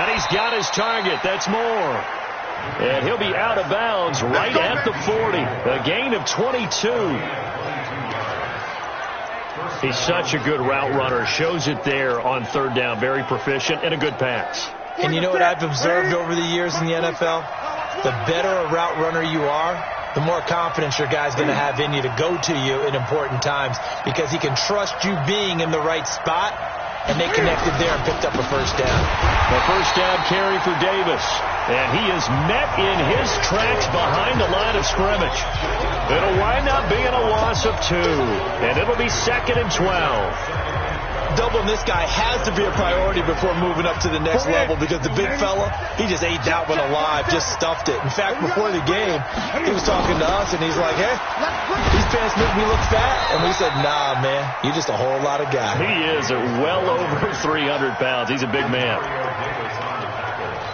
And he's got his target. That's more. And he'll be out of bounds right at the 40. A gain of 22. He's such a good route runner. Shows it there on 3rd down. Very proficient and a good pass. And you know what I've observed over the years in the NFL? The better a route runner you are, the more confidence your guy's going to have in you to go to you in important times because he can trust you being in the right spot, and they connected there and picked up a 1st down. A 1st down carry for Davis, and he is met in his tracks behind the line of scrimmage. It'll wind up being a loss of 2, and it'll be 2nd and 12. Doubling this guy has to be a priority before moving up to the next level because the big fella, he just ate that one alive, just stuffed it. In fact, before the game, he was talking to us, and he's like, hey, these pants make me look fat. And we said, nah, man, you're just a whole lot of guy. He is well over 300 pounds. He's a big man.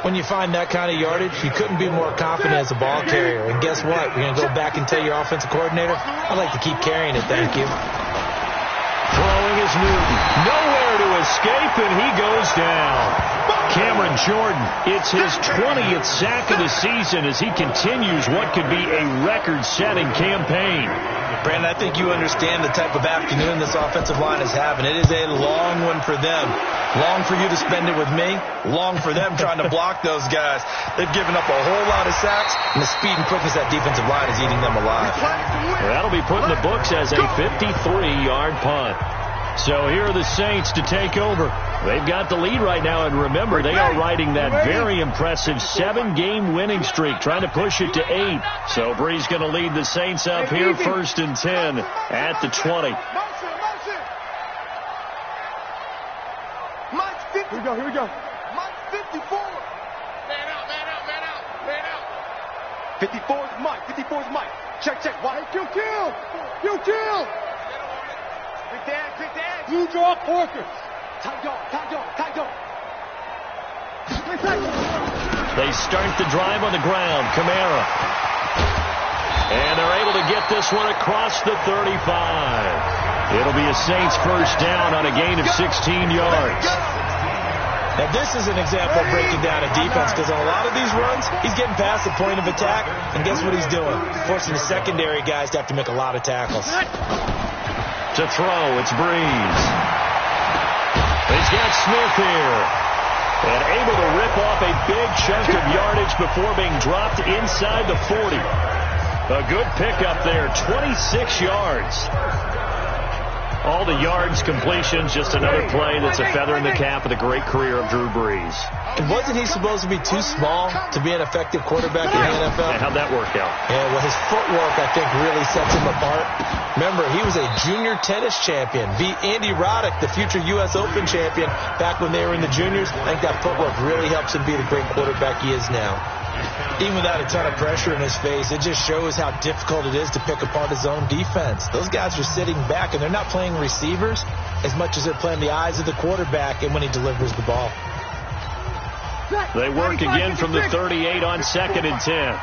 When you find that kind of yardage, you couldn't be more confident as a ball carrier. And guess what? You're going to go back and tell your offensive coordinator, I'd like to keep carrying it, thank you. Throwing is Newton. Nowhere to escape, and he goes down. Cameron Jordan, it's his 20th sack of the season as he continues what could be a record-setting campaign. Brandon, I think you understand the type of afternoon this offensive line is having. It is a long one for them. Long for you to spend it with me. Long for them trying to block those guys. They've given up a whole lot of sacks, and the speed and quickness of that defensive line is eating them alive. That'll be put in the books as a 53-yard punt. So here are the Saints to take over. They've got the lead right now, and remember, they are riding that very impressive 7-game winning streak, trying to push it to 8. So Bree's going to lead the Saints up here, 1st and 10 at the 20. Here we go. Mike 54. Man out. 54 is Mike. 54 is Mike. Check. Watch. Kill. Big dad. Blue draw, Porker. Tight dog. They start the drive on the ground. Kamara. And they're able to get this one across the 35. It'll be a Saints 1st down on a gain of 16 yards. Now, this is an example of breaking down a defense because on a lot of these runs, he's getting past the point of attack, and guess what he's doing? Forcing the secondary guys to have to make a lot of tackles. To throw, it's Breeze. He's got Smith here. And able to rip off a big chunk of yardage before being dropped inside the 40. A good pickup there, 26 yards. All the yards, completions, just another play that's a feather in the cap of the great career of Drew Brees. And wasn't he supposed to be too small to be an effective quarterback in the NFL? And how'd that work out? Yeah, well, his footwork, I think, really sets him apart. Remember, he was a junior tennis champion, beat Andy Roddick, the future U.S. Open champion, back when they were in the juniors. I think that footwork really helps him be the great quarterback he is now. Even without a ton of pressure in his face, it just shows how difficult it is to pick apart his own defense. Those guys are sitting back, and they're not playing receivers as much as they're playing the eyes of the quarterback and when he delivers the ball. They work again from the 38 on 2nd and 10.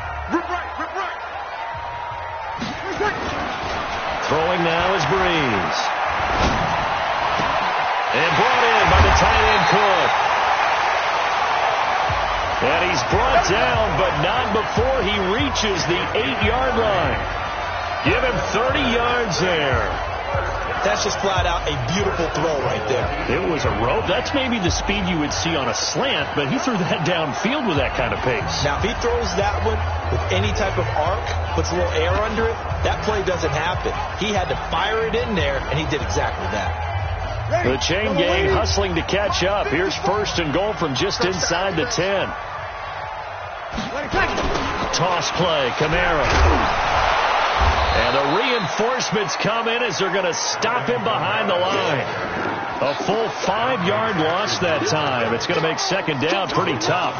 Throwing now is Brees. And brought in by the tight end Cook. And he's brought down, but not before he reaches the 8-yard line. Give him 30 yards there. That's just flat out a beautiful throw right there. It was a rope. That's maybe the speed you would see on a slant, but he threw that downfield with that kind of pace. Now, if he throws that one with any type of arc, puts a little air under it, that play doesn't happen. He had to fire it in there, and he did exactly that. The chain gang hustling to catch up. Here's 1st and goal from just inside the 10. Toss play, Kamara. And the reinforcements come in as they're going to stop him behind the line. A full 5-yard loss that time. It's going to make 2nd down pretty tough.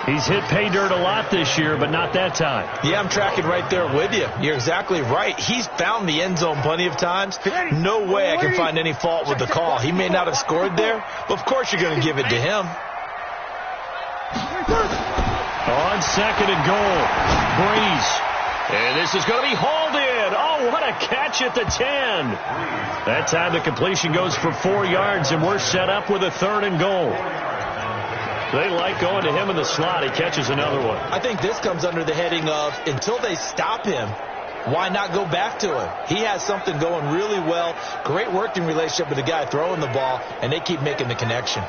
He's hit pay dirt a lot this year, but not that time. Yeah, I'm tracking right there with you. You're exactly right. He's found the end zone plenty of times. No way I can find any fault with the call. He may not have scored there, but of course you're going to give it to him. On 2nd and goal, Brees. And this is going to be hauled in. Oh, what a catch at the 10. That time the completion goes for 4 yards, and we're set up with a 3rd and goal. They like going to him in the slot. He catches another one. I think this comes under the heading of, until they stop him, why not go back to him? He has something going really well. Great working relationship with the guy throwing the ball, and they keep making the connection.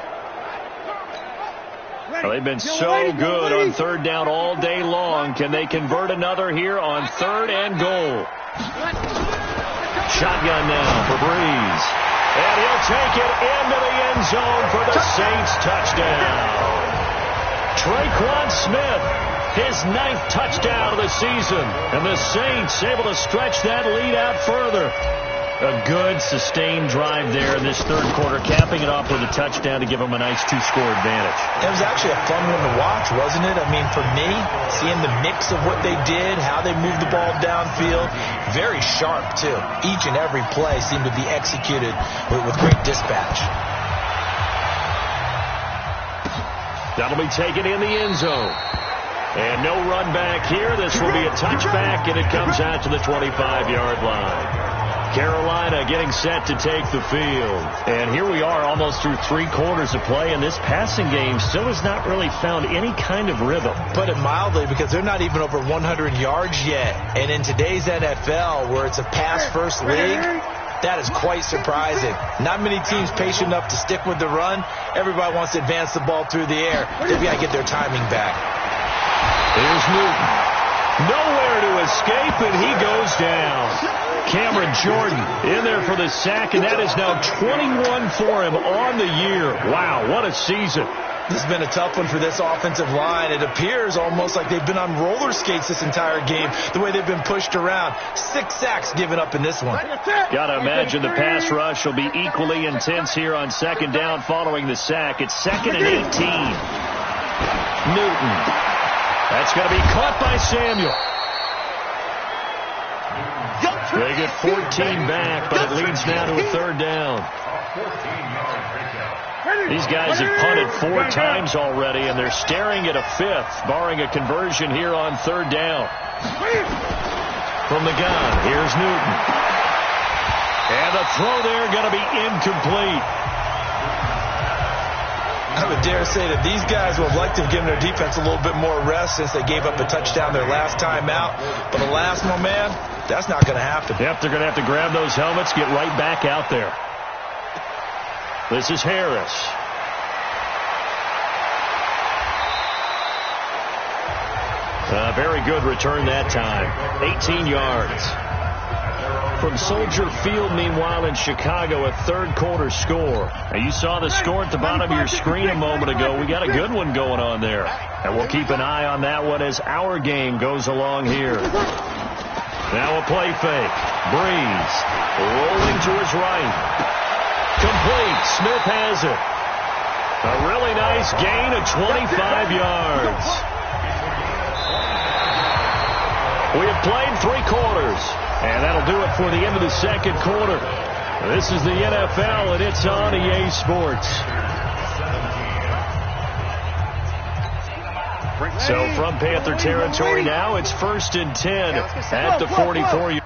Well, they've been so good on 3rd down all day long. Can they convert another here on 3rd and goal? Shotgun now for Brees. And he'll take it into the end zone for the Saints touchdown. Traquan Smith, his 9th touchdown of the season. And the Saints able to stretch that lead out further. A good, sustained drive there in this 3rd quarter, capping it off with a touchdown to give them a nice 2-score advantage. It was actually a fun one to watch, wasn't it? I mean, for me, seeing the mix of what they did, how they moved the ball downfield, very sharp, too. Each and every play seemed to be executed with great dispatch. That'll be taken in the end zone. And no run back here. This will be a touchback, and it comes out to the 25-yard line. Carolina getting set to take the field. And here we are almost through 3 quarters of play, and this passing game still has not really found any kind of rhythm. Put it mildly, because they're not even over 100 yards yet. And in today's NFL, where it's a pass-first league, that is quite surprising. Not many teams patient enough to stick with the run. Everybody wants to advance the ball through the air. They've got to get their timing back. Here's Newton. Nowhere to escape, and he goes down. Cameron Jordan in there for the sack, and that is now 21 for him on the year. Wow, what a season. This has been a tough one for this offensive line. It appears almost like they've been on roller skates this entire game, the way they've been pushed around. 6 sacks given up in this one. Got to imagine the pass rush will be equally intense here on 2nd down following the sack. It's 2nd and 18. Newton. That's going to be caught by Samuel. They get 14 back, but it leads now to a 3rd down. These guys have punted 4 times already, and they're staring at a 5th, barring a conversion here on 3rd down. From the gun, here's Newton. And the throw there going to be incomplete. I would dare say that these guys would have liked to have given their defense a little bit more rest since they gave up a touchdown their last time out. But alas, my man, that's not going to happen. Yep, they're going to have to grab those helmets, get right back out there. This is Harris. Very good return that time. 18 yards. From Soldier Field, meanwhile, in Chicago, a third-quarter score. Now, you saw the score at the bottom of your screen a moment ago. We got a good one going on there. And we'll keep an eye on that one as our game goes along here. Now a play fake. Breeze rolling to his right. Complete. Smith has it. A really nice gain of 25 yards. We have played 3 quarters. And that'll do it for the end of the second quarter. This is the NFL, and it's on EA Sports. So from Panther territory now, it's 1st and 10 at the 44.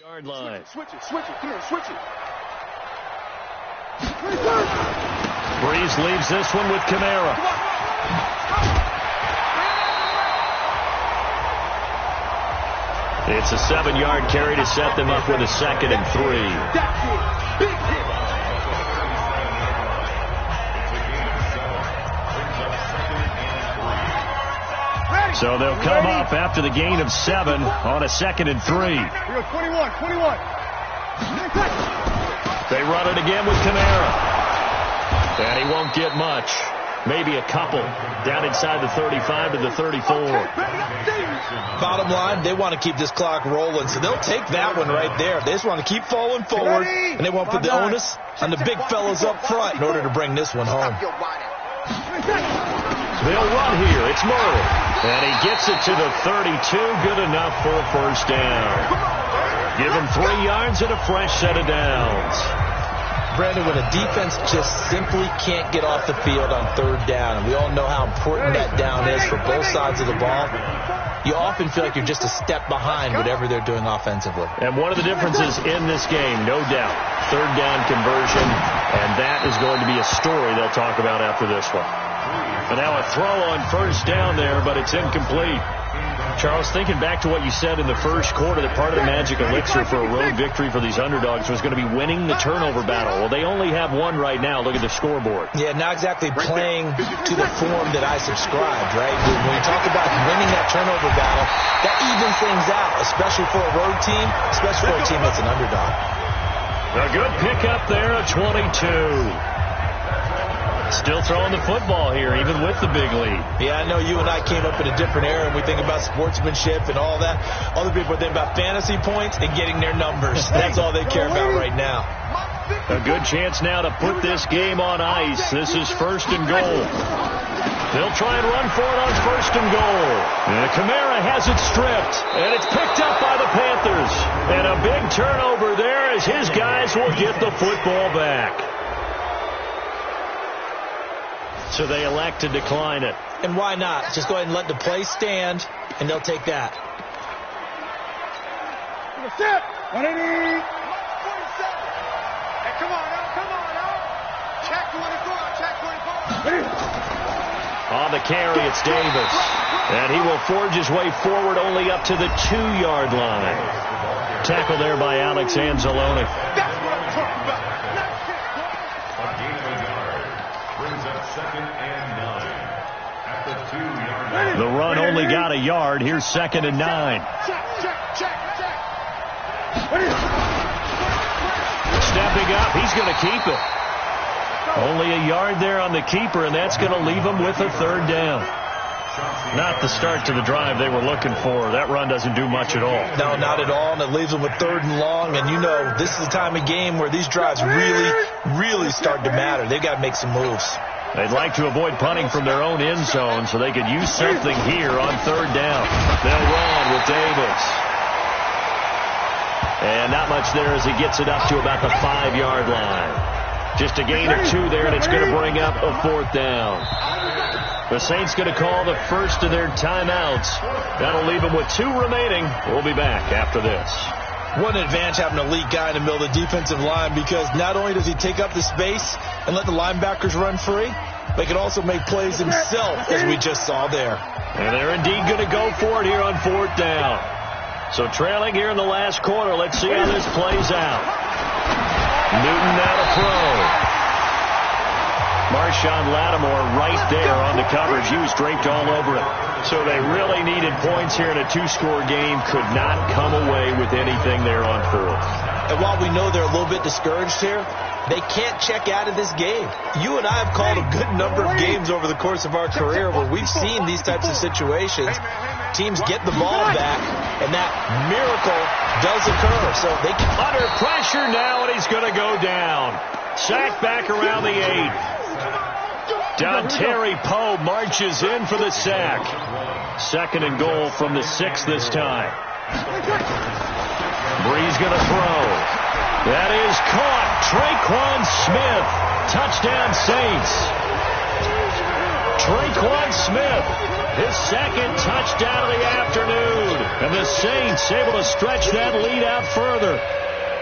Yard line. Switch it. Come on, switch it. Breeze leaves this one with Kamara. It's a 7-yard carry to set them up with a 2nd and 3. Big hit. So they'll come up after the gain of 7 on a 2nd and 3. 21. They run it again with Kamara. And he won't get much. Maybe a couple. Down inside the 35 to the 34. Bottom line, they want to keep this clock rolling, so they'll take that one right there. They just want to keep falling forward, and they want to put the onus on the big fellas up front in order to bring this one home. They'll run here. It's Murray. And he gets it to the 32. Good enough for a first down. Give him 3 yards and a fresh set of downs. Brandon, when a defense just simply can't get off the field on 3rd down, and we all know how important that down is for both sides of the ball, you often feel like you're just a step behind whatever they're doing offensively. And one of the differences in this game, no doubt, 3rd down conversion, and that is going to be a story they'll talk about after this one. And now a throw on 1st down there, but it's incomplete. Charles, thinking back to what you said in the first quarter, that part of the magic elixir for a road victory for these underdogs was going to be winning the turnover battle. Well, they only have one right now. Look at the scoreboard. Yeah, not exactly playing to the form that I subscribed, right? When you talk about winning that turnover battle, that evens things out, especially for a road team, especially for a team that's an underdog. A good pickup there, a 22. Still throwing the football here, even with the big lead. Yeah, I know you and I came up in a different era, and we think about sportsmanship and all that. Other people think about fantasy points and getting their numbers. That's all they care about right now. A good chance now to put this game on ice. This is 1st and goal. They'll try and run for it on 1st and goal. And Kamara has it stripped, and it's picked up by the Panthers. And a big turnover there as his guys will get the football back. So they elect to decline it. And why not? Just go ahead and let the play stand, and they'll take that. Set. 180. Hey, come on now. Check 24. On the carry, it's Davis. And he will forge his way forward only up to the 2-yard line. Tackle there by Alex Anzalone. That's what I'm talking about. A gain of a yard brings up 2nd and 9 at the 2-yard line. The run only got a yard. Here's 2nd and 9. Check. Stepping up, he's going to keep it. Only a yard there on the keeper, and that's going to leave him with a 3rd down. Not the start to the drive they were looking for. That run doesn't do much at all. No, not at all, and it leaves them with 3rd and long. And you know, this is the time of game where these drives really start to matter. They've got to make some moves. They'd like to avoid punting from their own end zone so they could use something here on 3rd down. They'll run with Davis. And not much there as he gets it up to about the 5-yard line. Just a gain of 2 there, and it's going to bring up a 4th down. The Saints going to call the first of their timeouts. That'll leave them with 2 remaining. We'll be back after this. What an advantage having an elite guy in the middle of the defensive line, because not only does he take up the space and let the linebackers run free, but he can also make plays himself, as we just saw there. And they're indeed going to go for it here on 4th down. So trailing here in the last quarter. Let's see how this plays out. Newton now to throw. Marshawn Lattimore right there on the coverage. He was draped all over it. So they really needed points here in a 2-score game. Could not come away with anything there on 4th. And while we know they're a little bit discouraged here, they can't check out of this game. You and I have called a good number of games over the course of our career where we've seen these types of situations. Teams get the ball back, and that miracle does occur. So they can... Under pressure now, and he's going to go down. Sacked back around the 8. Terry Poe marches in for the sack. 2nd and goal from the 6 this time. Bree's going to throw. That is caught. Traquan Smith. Touchdown Saints. Traquan Smith. His 2nd touchdown of the afternoon. And the Saints able to stretch that lead out further.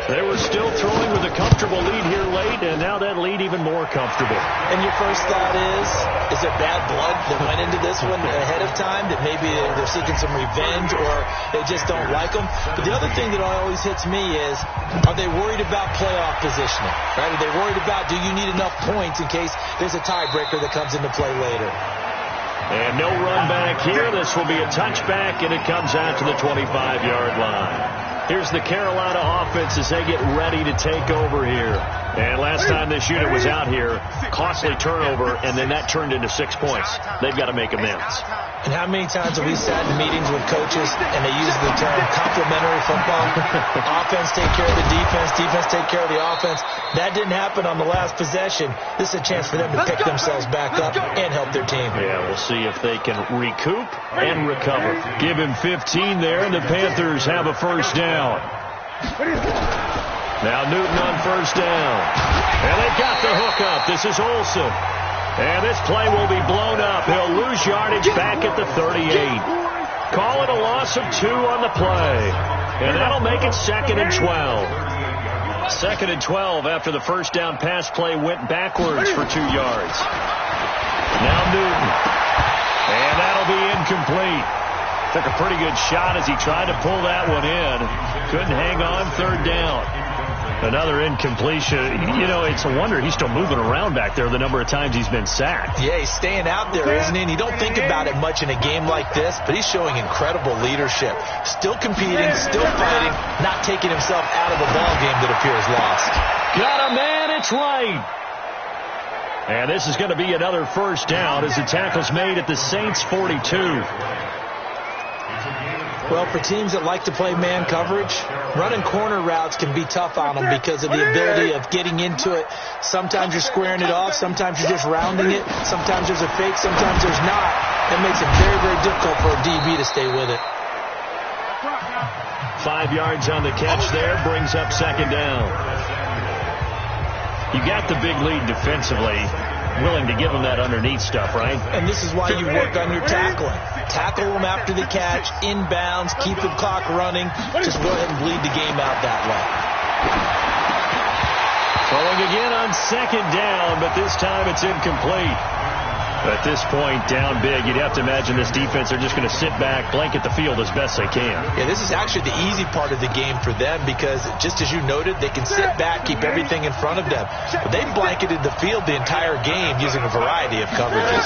They were still throwing with a comfortable lead here late, and now that lead even more comfortable. And your first thought is there bad blood that went into this one ahead of time, that maybe they're seeking some revenge or they just don't like them? But the other thing that always hits me is, are they worried about playoff positioning? Right? Are they worried about, do you need enough points in case there's a tiebreaker that comes into play later? And no run back here. This will be a touchback, and it comes out to the 25-yard line. Here's the Carolina offense as they get ready to take over here. And last time this unit was out here, costly turnover, and then that turned into 6 points. They've got to make amends. And how many times have we sat in meetings with coaches and they use the term complementary football? Offense take care of the defense, defense take care of the offense. That didn't happen on the last possession. This is a chance for them to pick themselves back up and help their team. Yeah, we'll see if they can recoup and recover. Give him 15 there, and the Panthers have a first down. Now Newton on first down. And they've got the hook up. This is Olsen. And this play will be blown up. He'll lose yardage back at the 38. Call it a loss of 2 on the play. And that'll make it 2nd and 12. 2nd and 12 after the first down pass play went backwards for 2 yards. Now Newton. And that'll be incomplete. Took a pretty good shot as he tried to pull that one in. Couldn't hang on. 3rd down. Another incompletion. You know, it's a wonder he's still moving around back there the number of times he's been sacked. Yeah, he's staying out there, isn't he? And you don't think about it much in a game like this, but he's showing incredible leadership. Still competing, still fighting, not taking himself out of a ball game that appears lost. Got a man, it's right. And this is going to be another first down as the tackle's made at the Saints' 42. Well, for teams that like to play man coverage, running corner routes can be tough on them because of the ability of getting into it. Sometimes you're squaring it off. Sometimes you're just rounding it. Sometimes there's a fake. Sometimes there's not. That makes it very, very difficult for a DB to stay with it. 5 yards on the catch there. Brings up 2nd down. You got the big lead defensively. willing to give them that underneath stuff, right? And this is why you work on your tackling. Tackle them after the catch, inbounds, keep the clock running. Just go ahead and bleed the game out that way. Throwing again on second down, but this time it's incomplete. At this point, down big, you'd have to imagine this defense are just going to sit back, blanket the field as best they can. Yeah, this is actually the easy part of the game for them because, just as you noted, they can sit back, keep everything in front of them. But they've blanketed the field the entire game using a variety of coverages.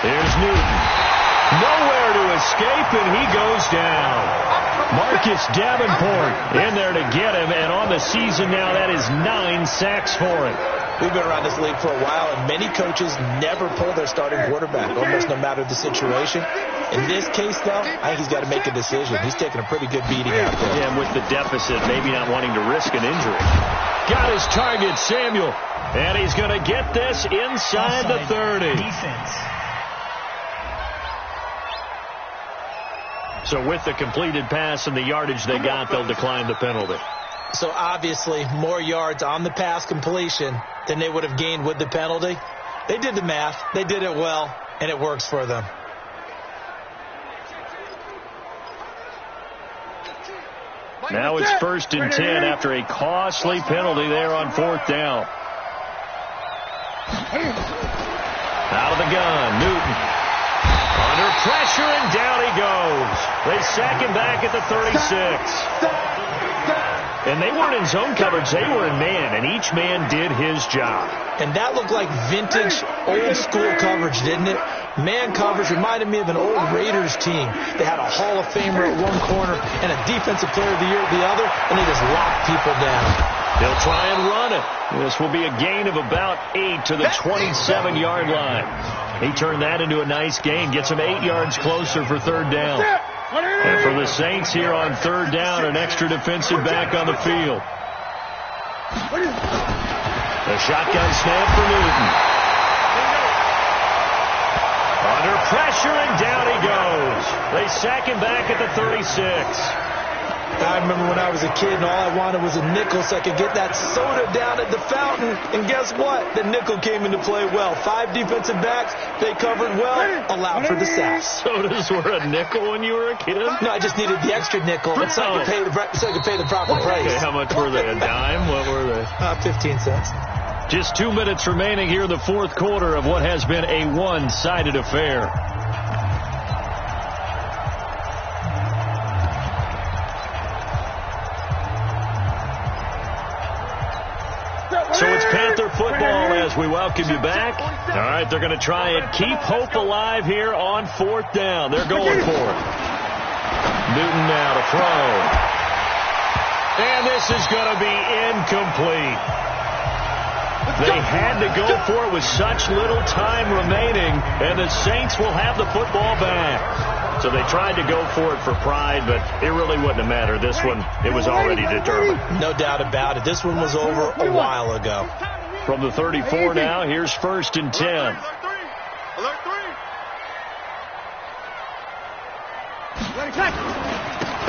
Here's Newton. Nowhere to escape, and he goes down. Marcus Davenport in there to get him, and on the season now, that is 9 sacks for him. We've been around this league for a while, and many coaches never pull their starting quarterback, almost no matter the situation. In this case, though, I think he's got to make a decision. He's taking a pretty good beating out there. Yeah, and with the deficit, maybe not wanting to risk an injury. Got his target, Samuel, and he's going to get this inside the 30. Defense. So with the completed pass and the yardage they got, they'll decline the penalty. So obviously, more yards on the pass completion than they would have gained with the penalty. They did the math. They did it well, and it works for them. Now it's 1st and 10 after a costly penalty there on 4th down. Out of the gun, Newton. Under pressure, and down he goes. They sack him back at the 36. And they weren't in zone coverage. They were in man, and each man did his job. And that looked like vintage, old-school coverage, didn't it? Man coverage reminded me of an old Raiders team. They had a Hall of Famer at one corner and a Defensive Player of the Year at the other, and they just locked people down. They'll try and run it. This will be a gain of about 8 to the 27-yard line. He turned that into a nice gain, gets him 8 yards closer for 3rd down. And for the Saints here on 3rd down, an extra defensive back on the field. The shotgun snap for Newton. Under pressure, and down he goes. They sack him back at the 36. I remember when I was a kid and all I wanted was a nickel so I could get that soda down at the fountain. And guess what? The nickel came into play well. 5 defensive backs. They covered well. Allowed for the sacks. Sodas were a nickel when you were a kid? No, I just needed the extra nickel so I could pay the proper price. Okay, how much were they? A dime? What were they? 15 cents. Just 2 minutes remaining here in the 4th quarter of what has been a one-sided affair. So it's Panther football as we welcome you back. All right, they're going to try and keep hope alive here on 4th down. They're going for it. Newton now to throw. And this is going to be incomplete. They had to go for it with such little time remaining, and the Saints will have the football back. So they tried to go for it for pride, but it really wouldn't have mattered. This one, it was already determined. No doubt about it. This one was over a while ago. From the 34 now, here's 1st and 10. Alert 3.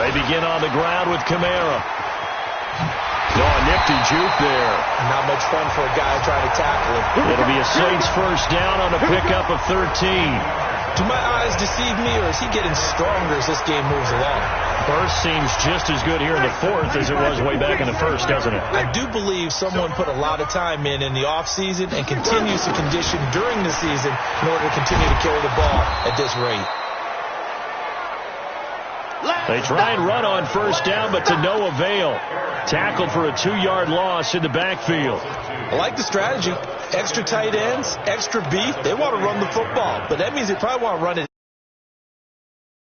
They begin on the ground with Kamara. No, a nifty juke there. Not much fun for a guy trying to tackle him. It'll be a Saints 1st down on a pickup of 13. Do my eyes deceive me, or is he getting stronger as this game moves along? First seems just as good here in the 4th as it was way back in the 1st, doesn't it? I do believe someone put a lot of time in the offseason and continues to condition during the season in order to continue to carry the ball at this rate. They try and run on 1st down, but to no avail. Tackled for a 2-yard loss in the backfield. I like the strategy. Extra tight ends, extra beef. They want to run the football, but that means they probably want to run it